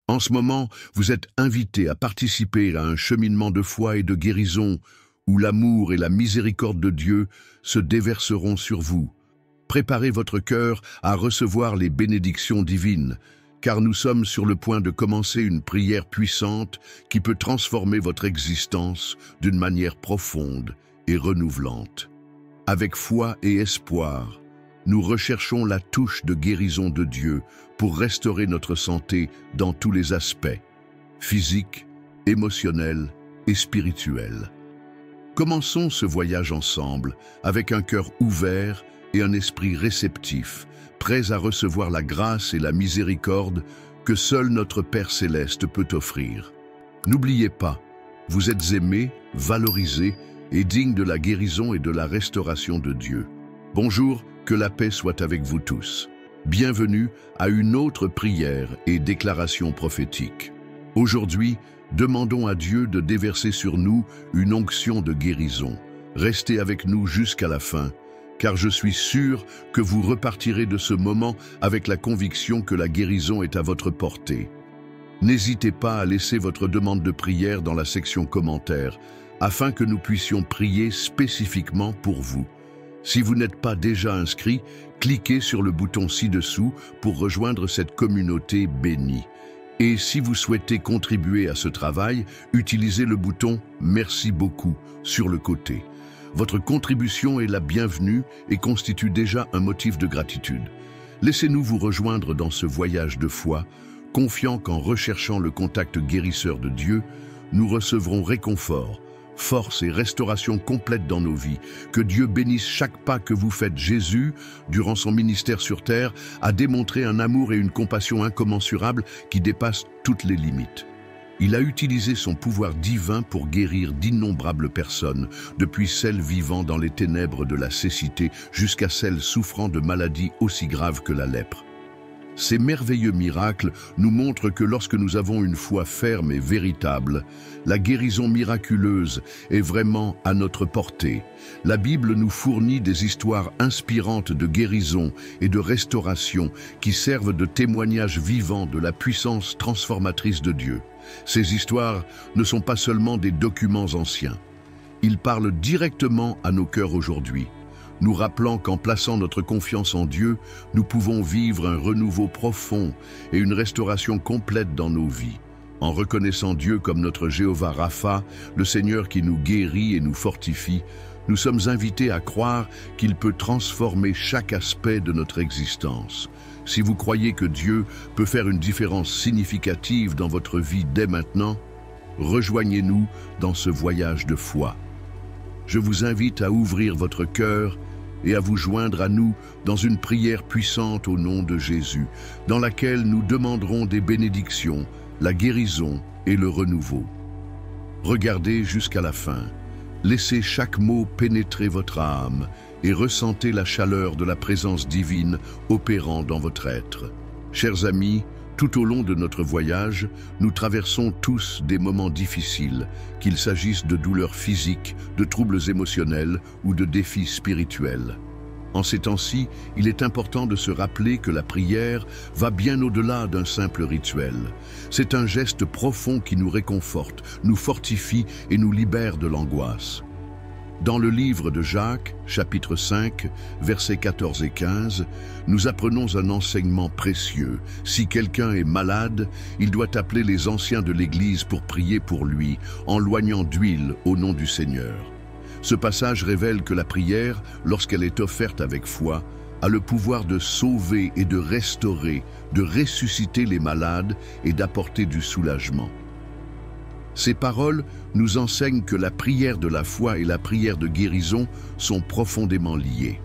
En ce moment, vous êtes invité à participer à un cheminement de foi et de guérison où l'amour et la miséricorde de Dieu se déverseront sur vous. Préparez votre cœur à recevoir les bénédictions divines, car nous sommes sur le point de commencer une prière puissante qui peut transformer votre existence d'une manière profonde et renouvelante. Avec foi et espoir, nous recherchons la touche de guérison de Dieu pour restaurer notre santé dans tous les aspects, physiques, émotionnels et spirituels. Commençons ce voyage ensemble avec un cœur ouvert et un esprit réceptif, prêts à recevoir la grâce et la miséricorde que seul notre Père Céleste peut offrir. N'oubliez pas, vous êtes aimés, valorisés et dignes de la guérison et de la restauration de Dieu. Bonjour, que la paix soit avec vous tous. Bienvenue à une autre prière et déclaration prophétique. Aujourd'hui, demandons à Dieu de déverser sur nous une onction de guérison. Restez avec nous jusqu'à la fin, car je suis sûr que vous repartirez de ce moment avec la conviction que la guérison est à votre portée. N'hésitez pas à laisser votre demande de prière dans la section commentaires, afin que nous puissions prier spécifiquement pour vous. Si vous n'êtes pas déjà inscrit, cliquez sur le bouton ci-dessous pour rejoindre cette communauté bénie. Et si vous souhaitez contribuer à ce travail, utilisez le bouton « Merci beaucoup » sur le côté. Votre contribution est la bienvenue et constitue déjà un motif de gratitude. Laissez-nous vous rejoindre dans ce voyage de foi, confiant qu'en recherchant le contact guérisseur de Dieu, nous recevrons réconfort, force et restauration complète dans nos vies. Que Dieu bénisse chaque pas que vous faites. Jésus, durant son ministère sur terre, a démontré un amour et une compassion incommensurables qui dépassent toutes les limites. Il a utilisé son pouvoir divin pour guérir d'innombrables personnes, depuis celles vivant dans les ténèbres de la cécité jusqu'à celles souffrant de maladies aussi graves que la lèpre. Ces merveilleux miracles nous montrent que lorsque nous avons une foi ferme et véritable, la guérison miraculeuse est vraiment à notre portée. La Bible nous fournit des histoires inspirantes de guérison et de restauration qui servent de témoignage vivant de la puissance transformatrice de Dieu. Ces histoires ne sont pas seulement des documents anciens. Ils parlent directement à nos cœurs aujourd'hui, nous rappelant qu'en plaçant notre confiance en Dieu, nous pouvons vivre un renouveau profond et une restauration complète dans nos vies. En reconnaissant Dieu comme notre Jéhovah Rapha, le Seigneur qui nous guérit et nous fortifie, nous sommes invités à croire qu'il peut transformer chaque aspect de notre existence. Si vous croyez que Dieu peut faire une différence significative dans votre vie dès maintenant, rejoignez-nous dans ce voyage de foi. Je vous invite à ouvrir votre cœur et à vous joindre à nous dans une prière puissante au nom de Jésus, dans laquelle nous demanderons des bénédictions, la guérison et le renouveau. Regardez jusqu'à la fin. Laissez chaque mot pénétrer votre âme et ressentez la chaleur de la présence divine opérant dans votre être. Chers amis, tout au long de notre voyage, nous traversons tous des moments difficiles, qu'il s'agisse de douleurs physiques, de troubles émotionnels ou de défis spirituels. En ces temps-ci, il est important de se rappeler que la prière va bien au-delà d'un simple rituel. C'est un geste profond qui nous réconforte, nous fortifie et nous libère de l'angoisse. Dans le livre de Jacques, chapitre 5, versets 14 et 15, nous apprenons un enseignement précieux. Si quelqu'un est malade, il doit appeler les anciens de l'Église pour prier pour lui, en loignant d'huile au nom du Seigneur. Ce passage révèle que la prière, lorsqu'elle est offerte avec foi, a le pouvoir de sauver et de restaurer, de ressusciter les malades et d'apporter du soulagement. Ces paroles nous enseignent que la prière de la foi et la prière de guérison sont profondément liées.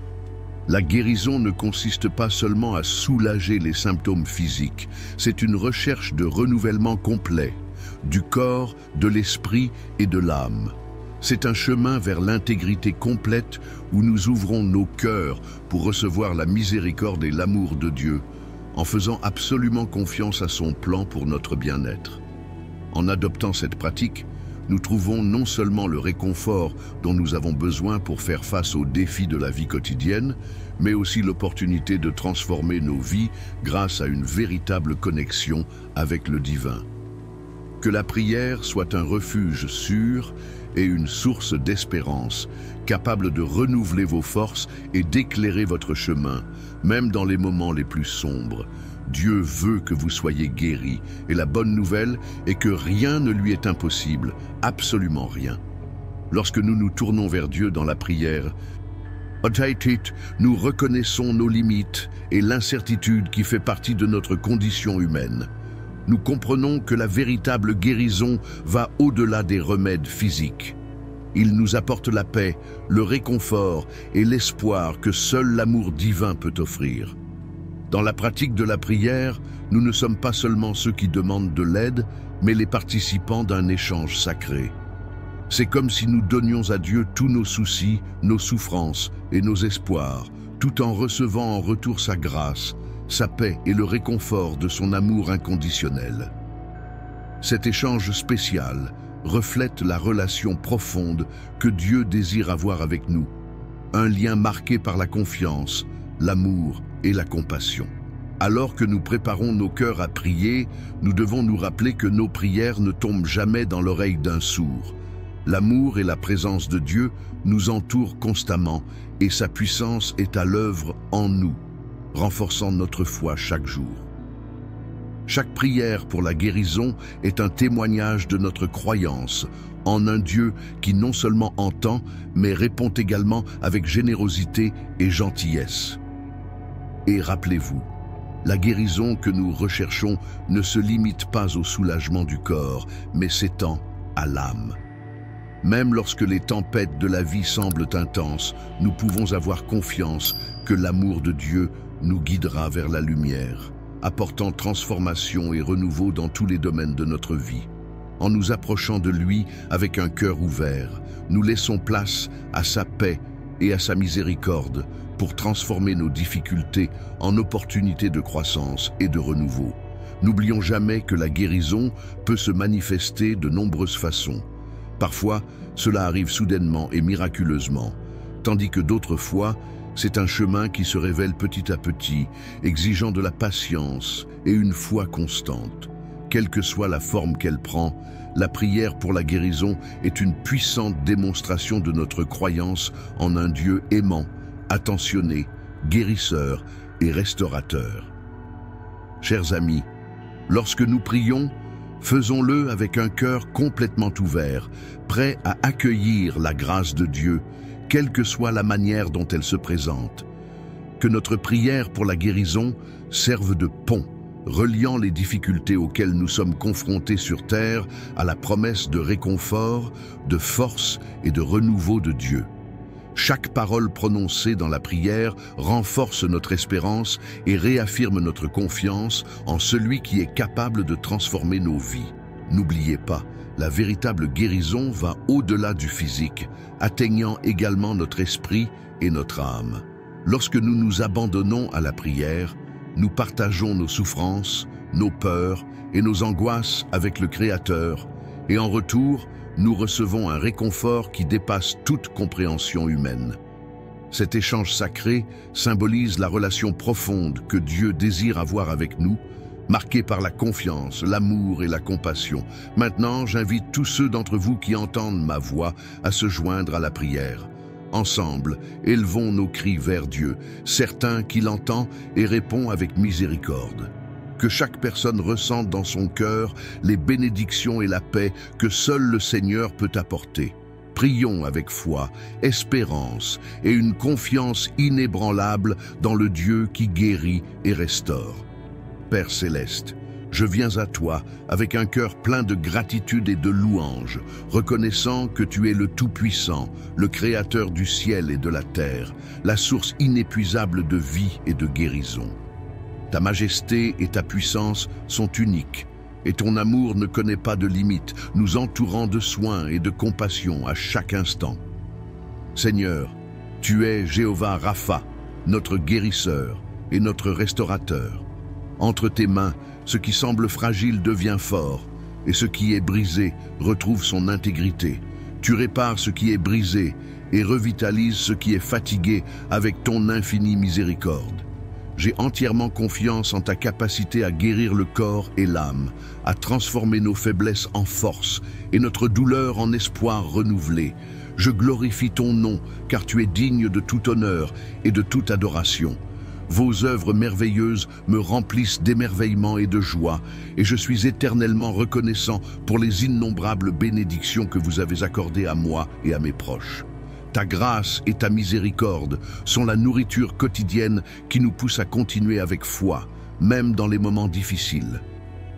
La guérison ne consiste pas seulement à soulager les symptômes physiques, c'est une recherche de renouvellement complet, du corps, de l'esprit et de l'âme. C'est un chemin vers l'intégrité complète où nous ouvrons nos cœurs pour recevoir la miséricorde et l'amour de Dieu, en faisant absolument confiance à son plan pour notre bien-être. En adoptant cette pratique, nous trouvons non seulement le réconfort dont nous avons besoin pour faire face aux défis de la vie quotidienne, mais aussi l'opportunité de transformer nos vies grâce à une véritable connexion avec le divin. Que la prière soit un refuge sûr et une source d'espérance, capable de renouveler vos forces et d'éclairer votre chemin, même dans les moments les plus sombres. Dieu veut que vous soyez guéris, et la bonne nouvelle est que rien ne lui est impossible, absolument rien. Lorsque nous nous tournons vers Dieu dans la prière, nous reconnaissons nos limites et l'incertitude qui fait partie de notre condition humaine. Nous comprenons que la véritable guérison va au-delà des remèdes physiques. Il nous apporte la paix, le réconfort et l'espoir que seul l'amour divin peut offrir. Dans la pratique de la prière, nous ne sommes pas seulement ceux qui demandent de l'aide, mais les participants d'un échange sacré. C'est comme si nous donnions à Dieu tous nos soucis, nos souffrances et nos espoirs, tout en recevant en retour sa grâce, sa paix et le réconfort de son amour inconditionnel. Cet échange spécial reflète la relation profonde que Dieu désire avoir avec nous, un lien marqué par la confiance, l'amour et la compassion. Alors que nous préparons nos cœurs à prier, nous devons nous rappeler que nos prières ne tombent jamais dans l'oreille d'un sourd. L'amour et la présence de Dieu nous entourent constamment et sa puissance est à l'œuvre en nous, renforçant notre foi chaque jour. Chaque prière pour la guérison est un témoignage de notre croyance en un Dieu qui non seulement entend, mais répond également avec générosité et gentillesse. Et rappelez-vous, la guérison que nous recherchons ne se limite pas au soulagement du corps, mais s'étend à l'âme. Même lorsque les tempêtes de la vie semblent intenses, nous pouvons avoir confiance que l'amour de Dieu nous guidera vers la lumière, apportant transformation et renouveau dans tous les domaines de notre vie. En nous approchant de lui avec un cœur ouvert, nous laissons place à sa paix et à sa miséricorde pour transformer nos difficultés en opportunités de croissance et de renouveau. N'oublions jamais que la guérison peut se manifester de nombreuses façons. Parfois, cela arrive soudainement et miraculeusement, tandis que d'autres fois, c'est un chemin qui se révèle petit à petit, exigeant de la patience et une foi constante. Quelle que soit la forme qu'elle prend, la prière pour la guérison est une puissante démonstration de notre croyance en un Dieu aimant, attentionné, guérisseur et restaurateur. Chers amis, lorsque nous prions, faisons-le avec un cœur complètement ouvert, prêt à accueillir la grâce de Dieu, quelle que soit la manière dont elle se présente. Que notre prière pour la guérison serve de pont, reliant les difficultés auxquelles nous sommes confrontés sur terre à la promesse de réconfort, de force et de renouveau de Dieu. Chaque parole prononcée dans la prière renforce notre espérance et réaffirme notre confiance en celui qui est capable de transformer nos vies. N'oubliez pas, la véritable guérison va au-delà du physique, atteignant également notre esprit et notre âme. Lorsque nous nous abandonnons à la prière, nous partageons nos souffrances, nos peurs et nos angoisses avec le Créateur, et en retour, nous recevons un réconfort qui dépasse toute compréhension humaine. Cet échange sacré symbolise la relation profonde que Dieu désire avoir avec nous, marquée par la confiance, l'amour et la compassion. Maintenant, j'invite tous ceux d'entre vous qui entendent ma voix à se joindre à la prière. Ensemble, élevons nos cris vers Dieu, certain qu'il entend et répond avec miséricorde. Que chaque personne ressente dans son cœur les bénédictions et la paix que seul le Seigneur peut apporter. Prions avec foi, espérance et une confiance inébranlable dans le Dieu qui guérit et restaure. Père céleste, je viens à toi avec un cœur plein de gratitude et de louange, reconnaissant que tu es le Tout-Puissant, le Créateur du ciel et de la terre, la source inépuisable de vie et de guérison. Ta majesté et ta puissance sont uniques, et ton amour ne connaît pas de limites, nous entourant de soins et de compassion à chaque instant. Seigneur, tu es Jéhovah Rapha, notre guérisseur et notre restaurateur. Entre tes mains, ce qui semble fragile devient fort, et ce qui est brisé retrouve son intégrité. Tu répares ce qui est brisé et revitalises ce qui est fatigué avec ton infinie miséricorde. J'ai entièrement confiance en ta capacité à guérir le corps et l'âme, à transformer nos faiblesses en force et notre douleur en espoir renouvelé. Je glorifie ton nom, car tu es digne de tout honneur et de toute adoration. Vos œuvres merveilleuses me remplissent d'émerveillement et de joie, et je suis éternellement reconnaissant pour les innombrables bénédictions que vous avez accordées à moi et à mes proches. Ta grâce et ta miséricorde sont la nourriture quotidienne qui nous pousse à continuer avec foi, même dans les moments difficiles.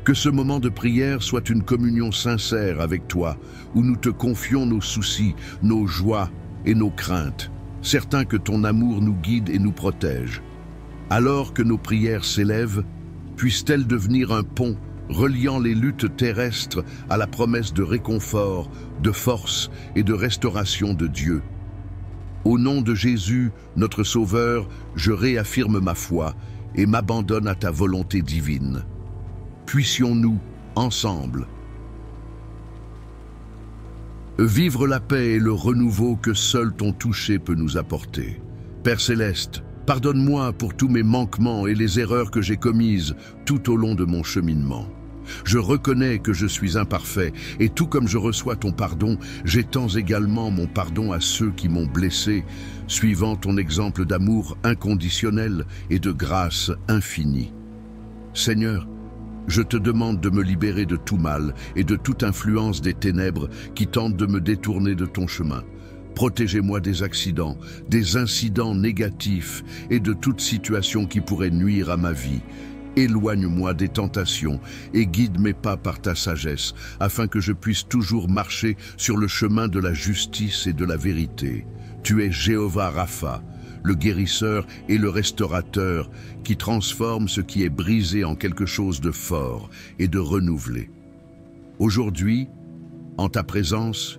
Que ce moment de prière soit une communion sincère avec toi, où nous te confions nos soucis, nos joies et nos craintes, certains que ton amour nous guide et nous protège. Alors que nos prières s'élèvent, puissent-elles devenir un pont reliant les luttes terrestres à la promesse de réconfort, de force et de restauration de Dieu. Au nom de Jésus, notre Sauveur, je réaffirme ma foi et m'abandonne à ta volonté divine. Puissions-nous, ensemble, vivre la paix et le renouveau que seul ton toucher peut nous apporter. Père Céleste, pardonne-moi pour tous mes manquements et les erreurs que j'ai commises tout au long de mon cheminement. Je reconnais que je suis imparfait et tout comme je reçois ton pardon, j'étends également mon pardon à ceux qui m'ont blessé, suivant ton exemple d'amour inconditionnel et de grâce infinie. Seigneur, je te demande de me libérer de tout mal et de toute influence des ténèbres qui tentent de me détourner de ton chemin. Protégez-moi des accidents, des incidents négatifs et de toute situation qui pourrait nuire à ma vie. Éloigne-moi des tentations et guide mes pas par ta sagesse, afin que je puisse toujours marcher sur le chemin de la justice et de la vérité. Tu es Jéhovah Rapha, le guérisseur et le restaurateur, qui transforme ce qui est brisé en quelque chose de fort et de renouvelé. Aujourd'hui, en ta présence,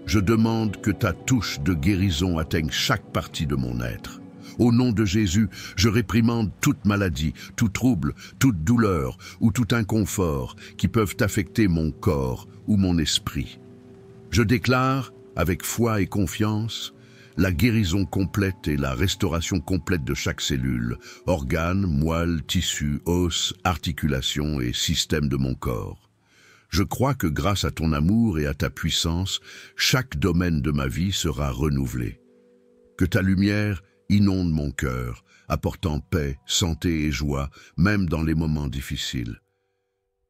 je demande que ta touche de guérison atteigne chaque partie de mon être. Au nom de Jésus, je réprimande toute maladie, tout trouble, toute douleur ou tout inconfort qui peuvent affecter mon corps ou mon esprit. Je déclare, avec foi et confiance, la guérison complète et la restauration complète de chaque cellule, organe, moelle, tissu, os, articulation et système de mon corps. Je crois que grâce à ton amour et à ta puissance, chaque domaine de ma vie sera renouvelé. Que ta lumière inonde mon cœur, apportant paix, santé et joie, même dans les moments difficiles.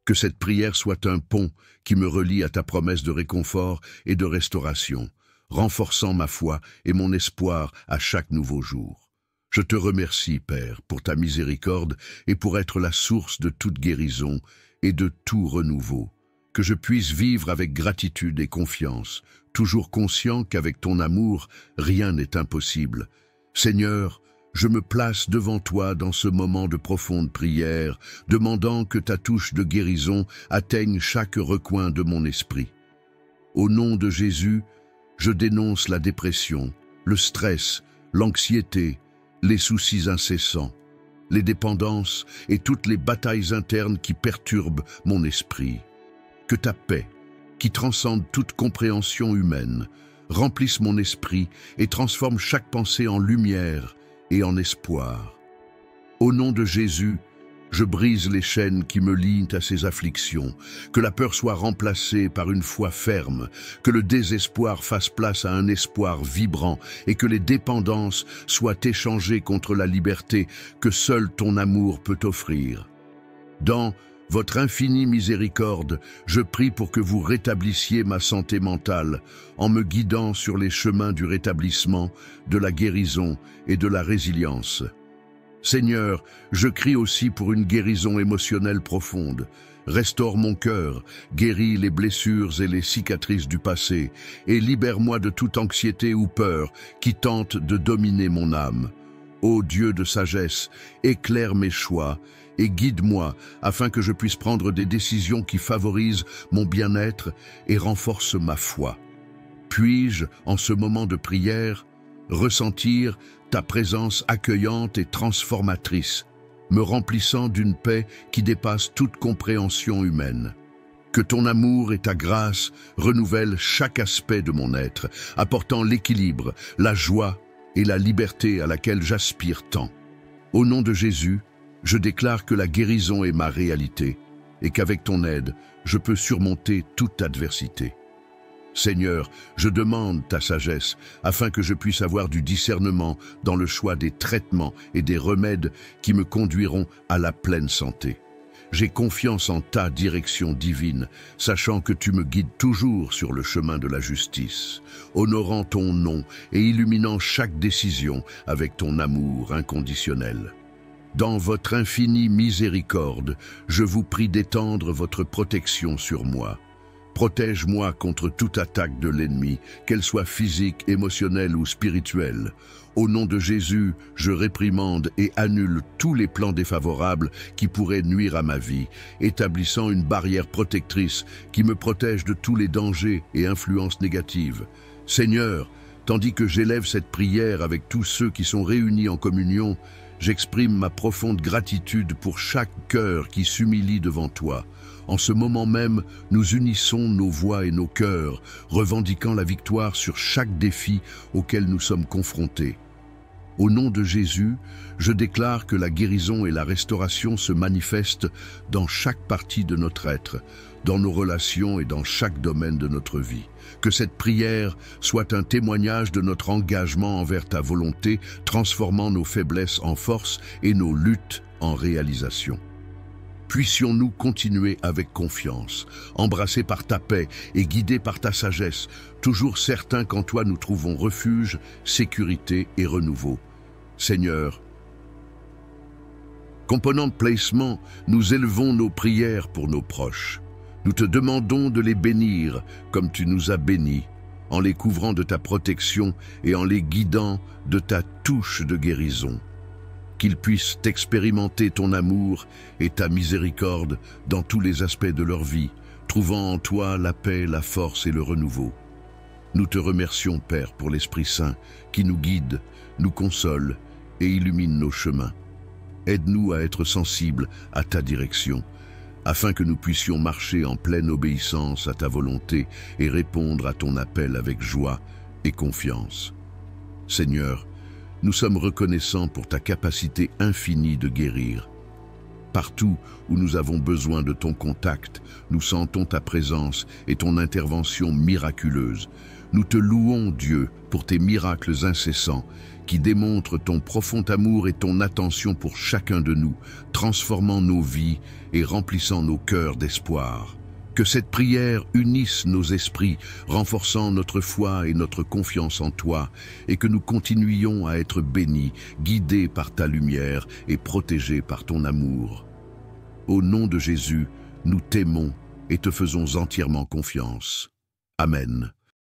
Que cette prière soit un pont qui me relie à ta promesse de réconfort et de restauration, renforçant ma foi et mon espoir à chaque nouveau jour. Je te remercie, Père, pour ta miséricorde et pour être la source de toute guérison et de tout renouveau. Que je puisse vivre avec gratitude et confiance, toujours conscient qu'avec ton amour, rien n'est impossible. Seigneur, je me place devant toi dans ce moment de profonde prière, demandant que ta touche de guérison atteigne chaque recoin de mon esprit. Au nom de Jésus, je dénonce la dépression, le stress, l'anxiété, les soucis incessants, les dépendances et toutes les batailles internes qui perturbent mon esprit. Que ta paix, qui transcende toute compréhension humaine, remplisse mon esprit et transforme chaque pensée en lumière et en espoir. Au nom de Jésus, je brise les chaînes qui me lient à ces afflictions, que la peur soit remplacée par une foi ferme, que le désespoir fasse place à un espoir vibrant et que les dépendances soient échangées contre la liberté que seul ton amour peut offrir. Dans votre infinie miséricorde, je prie pour que vous rétablissiez ma santé mentale en me guidant sur les chemins du rétablissement, de la guérison et de la résilience. Seigneur, je crie aussi pour une guérison émotionnelle profonde. Restaure mon cœur, guéris les blessures et les cicatrices du passé et libère-moi de toute anxiété ou peur qui tente de dominer mon âme. Ô Dieu de sagesse, éclaire mes choix et guide-moi afin que je puisse prendre des décisions qui favorisent mon bien-être et renforcent ma foi. Puis-je, en ce moment de prière, ressentir ta présence accueillante et transformatrice, me remplissant d'une paix qui dépasse toute compréhension humaine. Que ton amour et ta grâce renouvellent chaque aspect de mon être, apportant l'équilibre, la joie et la liberté à laquelle j'aspire tant. Au nom de Jésus, je déclare que la guérison est ma réalité et qu'avec ton aide, je peux surmonter toute adversité. Seigneur, je demande ta sagesse afin que je puisse avoir du discernement dans le choix des traitements et des remèdes qui me conduiront à la pleine santé. J'ai confiance en ta direction divine, sachant que tu me guides toujours sur le chemin de la justice, honorant ton nom et illuminant chaque décision avec ton amour inconditionnel. Dans votre infinie miséricorde, je vous prie d'étendre votre protection sur moi. Protège-moi contre toute attaque de l'ennemi, qu'elle soit physique, émotionnelle ou spirituelle. Au nom de Jésus, je réprimande et annule tous les plans défavorables qui pourraient nuire à ma vie, établissant une barrière protectrice qui me protège de tous les dangers et influences négatives. Seigneur, tandis que j'élève cette prière avec tous ceux qui sont réunis en communion, j'exprime ma profonde gratitude pour chaque cœur qui s'humilie devant toi. En ce moment même, nous unissons nos voix et nos cœurs, revendiquant la victoire sur chaque défi auquel nous sommes confrontés. Au nom de Jésus, je déclare que la guérison et la restauration se manifestent dans chaque partie de notre être, dans nos relations et dans chaque domaine de notre vie. Que cette prière soit un témoignage de notre engagement envers ta volonté, transformant nos faiblesses en force et nos luttes en réalisation. Puissions-nous continuer avec confiance, embrassés par ta paix et guidés par ta sagesse, toujours certains qu'en toi nous trouvons refuge, sécurité et renouveau. Seigneur, Component Placement, nous élevons nos prières pour nos proches. Nous te demandons de les bénir comme tu nous as bénis, en les couvrant de ta protection et en les guidant de ta touche de guérison. Qu'ils puissent expérimenter ton amour et ta miséricorde dans tous les aspects de leur vie, trouvant en toi la paix, la force et le renouveau. Nous te remercions, Père, pour l'Esprit Saint qui nous guide, nous console et illumine nos chemins. Aide-nous à être sensibles à ta direction, afin que nous puissions marcher en pleine obéissance à ta volonté et répondre à ton appel avec joie et confiance. Seigneur, nous sommes reconnaissants pour ta capacité infinie de guérir. Partout où nous avons besoin de ton contact, nous sentons ta présence et ton intervention miraculeuse. Nous te louons, Dieu, pour tes miracles incessants qui démontrent ton profond amour et ton attention pour chacun de nous, transformant nos vies et remplissant nos cœurs d'espoir. Que cette prière unisse nos esprits, renforçant notre foi et notre confiance en toi, et que nous continuions à être bénis, guidés par ta lumière et protégés par ton amour. Au nom de Jésus, nous t'aimons et te faisons entièrement confiance. Amen.